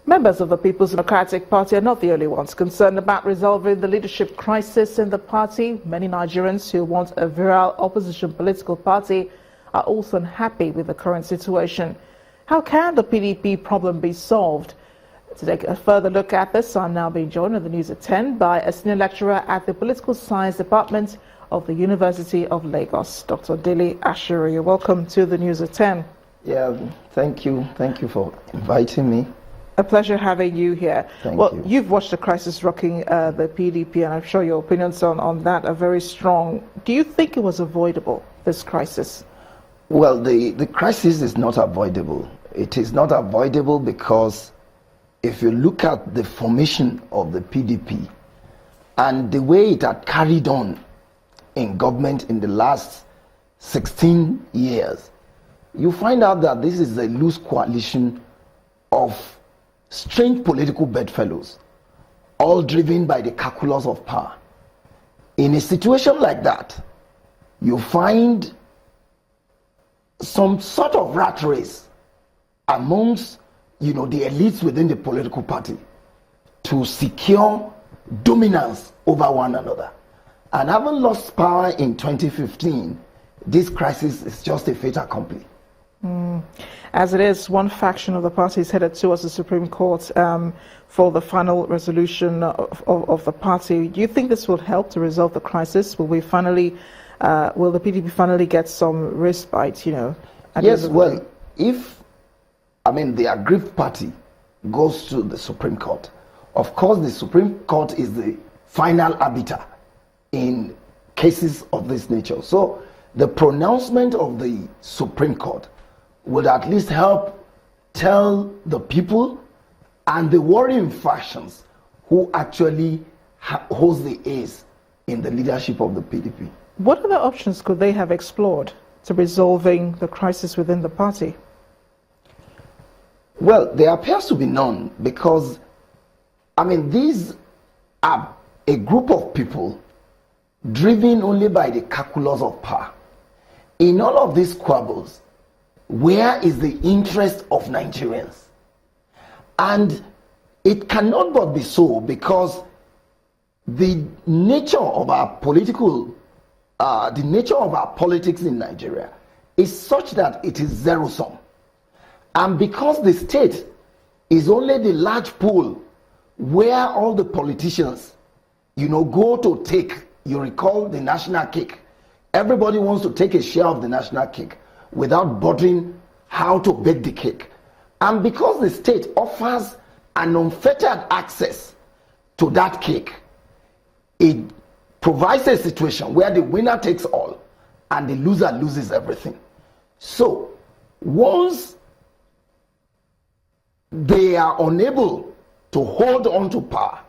Members of the People's Democratic Party are not the only ones concerned about resolving the leadership crisis in the party. Many Nigerians who want a virile opposition political party are also unhappy with the current situation. How can the PDP problem be solved? To take a further look at this, I'm now being joined on the news at 10 by a senior lecturer at the Political Science Department of the University of Lagos, Dr. Dele Ashiru. You're welcome to the news at 10. Yeah, thank you. Thank you for inviting me. A pleasure having you here. Thank you. You've watched the crisis rocking the PDP, and I'm sure your opinions on that are very strong. Do you think it was avoidable, this crisis? Well, the crisis is not avoidable. It is not avoidable because if you look at the formation of the PDP and the way it had carried on in government in the last 16 years, you find out that this is a loose coalition of strange political bedfellows, all driven by the calculus of power. In a situation like that, you find some sort of rat race amongst, the elites within the political party to secure dominance over one another. And having lost power in 2015, this crisis is just a fait accompli. As it is, one faction of the party is headed towards the Supreme Court for the final resolution of the party. Do you think this will help to resolve the crisis? Will the PDP finally get some respite, Yes, well, if the aggrieved party goes to the Supreme Court, of course the Supreme Court is the final arbiter in cases of this nature. So the pronouncement of the Supreme Court would at least help tell the people and the warring factions who actually holds the ace in the leadership of the PDP. What other options could they have explored to resolving the crisis within the party? Well, there appears to be none because, these are a group of people driven only by the calculus of power. In all of these squabbles, where is the interest of Nigerians? And it cannot but be so because the nature of our politics in Nigeria is such that it is zero-sum. And because the state is only the large pool where all the politicians, go to take, you recall the national cake. Everybody wants to take a share of the national cake without bothering how to bake the cake. And because the state offers an unfettered access to that cake, it provides a situation where the winner takes all and the loser loses everything. So once they are unable to hold on to power,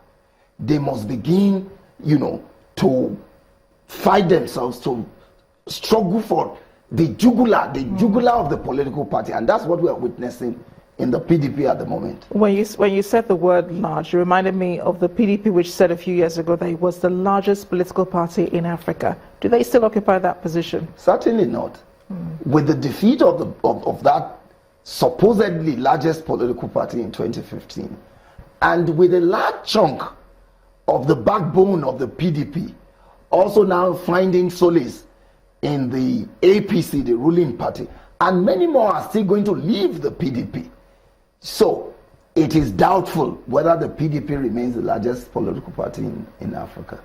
they must begin, to fight themselves, to struggle for the jugular of the political party. And that's what we are witnessing in the PDP at the moment. When you said the word large, you reminded me of the PDP, which said a few years ago that it was the largest political party in Africa. Do they still occupy that position? Certainly not. With the defeat of that supposedly largest political party in 2015, and with a large chunk of the backbone of the PDP also now finding solace in the APC, the ruling party, and many more are still going to leave the PDP. So it is doubtful whether the PDP remains the largest political party in Africa.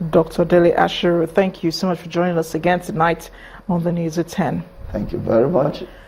Dr. Dele Ashiru, thank you so much for joining us again tonight on the News at 10. Thank you very much.